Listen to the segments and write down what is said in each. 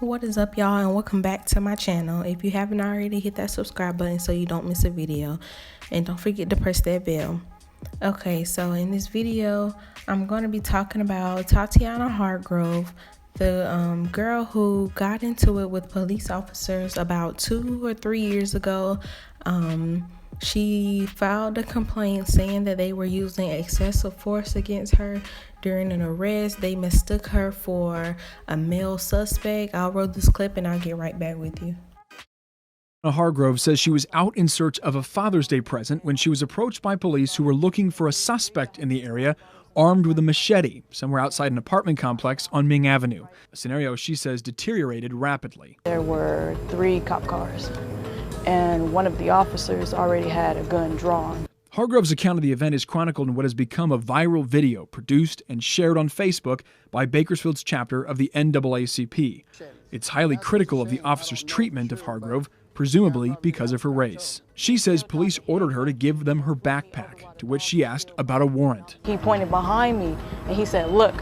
What is up, y'all, and welcome back to my channel. If you haven't already, hit that subscribe button so you don't miss a video, and don't forget to press that bell. Okay, so in this video I'm going to be talking about Tatyana Hargrove, the girl who got into it with police officers about 2 or 3 years ago. She filed a complaint saying that they were using excessive force against her during an arrest. They mistook her for a male suspect. I'll roll this clip and I'll get right back with you. Hargrove says she was out in search of a Father's Day present when she was approached by police who were looking for a suspect in the area armed with a machete somewhere outside an apartment complex on Ming Avenue. A scenario she says deteriorated rapidly. There were 3 cop cars, and one of the officers already had a gun drawn. Hargrove's account of the event is chronicled in what has become a viral video produced and shared on Facebook by Bakersfield's chapter of the NAACP. It's highly critical of the officer's treatment of Hargrove, presumably because of her race. She says police ordered her to give them her backpack, to which she asked about a warrant. He pointed behind me and he said, "Look."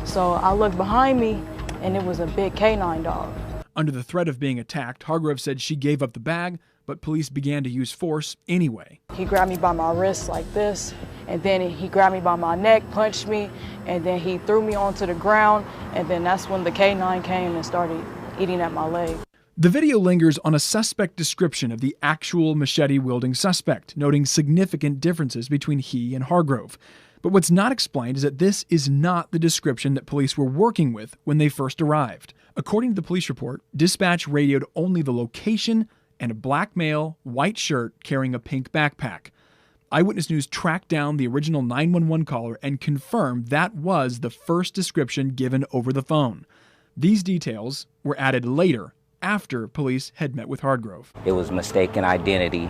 So I looked behind me and it was a big canine dog. Under the threat of being attacked, Hargrove said she gave up the bag, but police began to use force anyway. He grabbed me by my wrist like this, and then he grabbed me by my neck, punched me, and then he threw me onto the ground, and then that's when the canine came and started eating at my leg. The video lingers on a suspect description of the actual machete-wielding suspect, noting significant differences between he and Hargrove. But what's not explained is that this is not the description that police were working with when they first arrived. According to the police report, dispatch radioed only the location and a black male, white shirt carrying a pink backpack. Eyewitness News tracked down the original 911 caller and confirmed that was the first description given over the phone. These details were added later, after police had met with Hargrove. It was mistaken identity,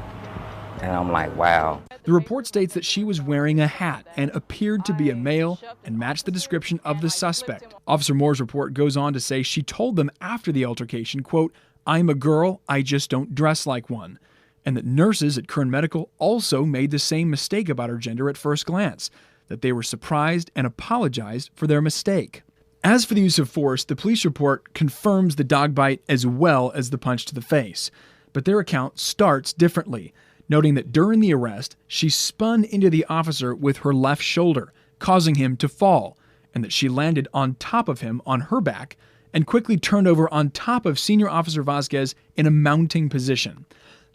and I'm like, wow. The report states that she was wearing a hat and appeared to be a male and matched the description of the suspect. Officer Moore's report goes on to say she told them after the altercation, quote, "I'm a girl, I just don't dress like one," and that nurses at Kern Medical also made the same mistake about her gender at first glance, that they were surprised and apologized for their mistake. As for the use of force, the police report confirms the dog bite as well as the punch to the face, but their account starts differently, noting that during the arrest, she spun into the officer with her left shoulder, causing him to fall, and that she landed on top of him on her back and quickly turned over on top of Senior Officer Vasquez in a mounting position.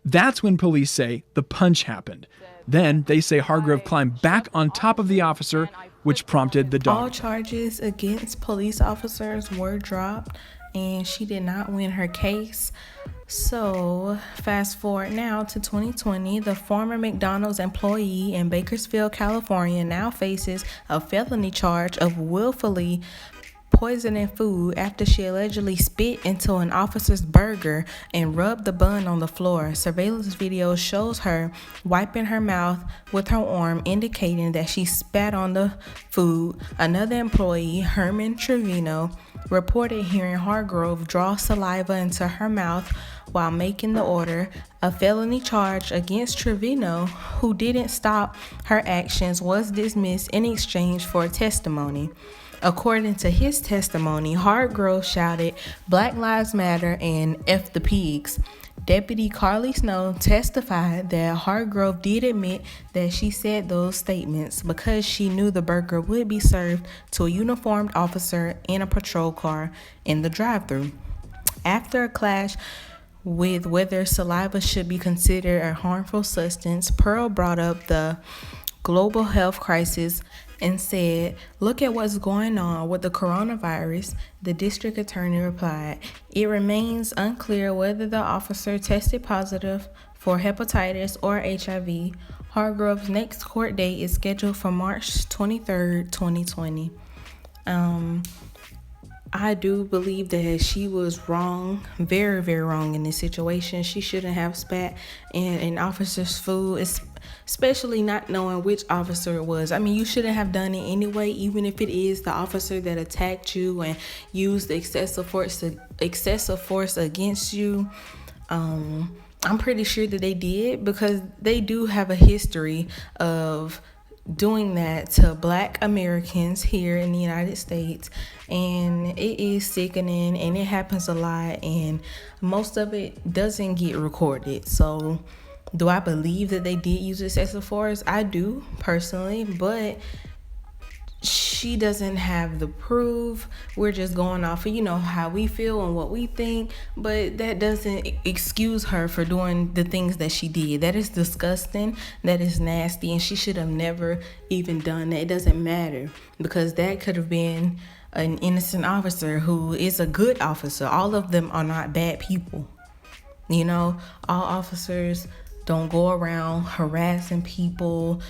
That's when police say the punch happened. Then they say Hargrove climbed back on top of the officer, which prompted the dog. All charges against police officers were dropped, and she did not win her case. So fast forward now to 2020, the former McDonald's employee in Bakersfield, California now faces a felony charge of willfully poisoning food after she allegedly spit into an officer's burger and rubbed the bun on the floor. Surveillance video shows her wiping her mouth with her arm, indicating that she spat on the food. Another employee, Herman Trevino, reported hearing Hargrove draw saliva into her mouth while making the order. A felony charge against Trevino, who didn't stop her actions, was dismissed in exchange for testimony. According to his testimony, Hargrove shouted "Black Lives Matter" and "F the pigs." Deputy Carly Snow testified that Hargrove did admit that she said those statements because she knew the burger would be served to a uniformed officer in a patrol car in the drive-thru. After a clash with whether saliva should be considered a harmful substance, Pearl brought up the global health crisis and said, "Look at what's going on with the coronavirus." The district attorney replied, "It remains unclear whether the officer tested positive for hepatitis or HIV. Hargrove's next court date is scheduled for March 23rd, 2020. I do believe that she was wrong, very, very wrong in this situation. She shouldn't have spat in an officer's food, especially not knowing which officer it was. I mean, you shouldn't have done it anyway, even if it is the officer that attacked you and used excessive force against you. I'm pretty sure that they did, because they do have a history of doing that to Black Americans here in the United States, and it is sickening, and it happens a lot, and most of it doesn't get recorded. So do I believe that they did use excessive force? I do personally, but she doesn't have the proof. We're just going off of, how we feel and what we think, but that doesn't excuse her for doing the things that she did. That is disgusting. That is nasty, and she should have never even done that. It doesn't matter, because that could have been an innocent officer who is a good officer. All of them are not bad people. All officers don't go around harassing people,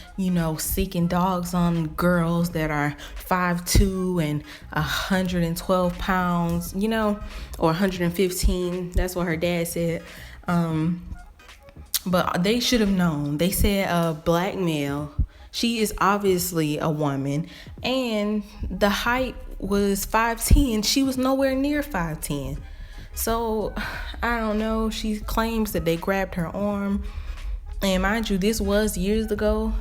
seeking dogs on girls that are 5'2" and 112 pounds, or 115. That's what her dad said. But they should have known. They said a Black male. She is obviously a woman, and the height was 5'10". She was nowhere near 5'10". So I don't know. She claims that they grabbed her arm. And mind you, this was years ago,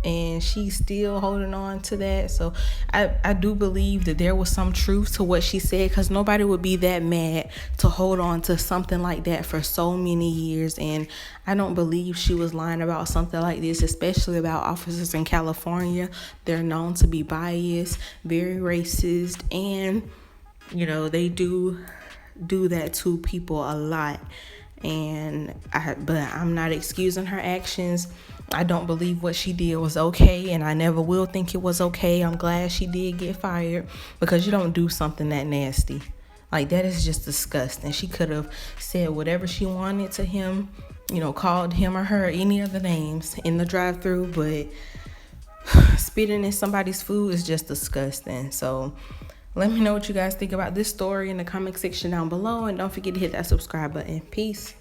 and she's still holding on to that. So I do believe that there was some truth to what she said, because nobody would be that mad to hold on to something like that for so many years. And I don't believe she was lying about something like this, especially about officers in California. They're known to be biased, very racist, and, they do that to people a lot. But I'm not excusing her actions. I don't believe what she did was okay, and I never will think it was okay. I'm glad she did get fired, because you don't do something that nasty. Like, that is just disgusting. She could have said whatever she wanted to him, called him or her any other names in the drive-thru, but spitting in somebody's food is just disgusting. So let me know what you guys think about this story in the comment section down below, and don't forget to hit that subscribe button. Peace.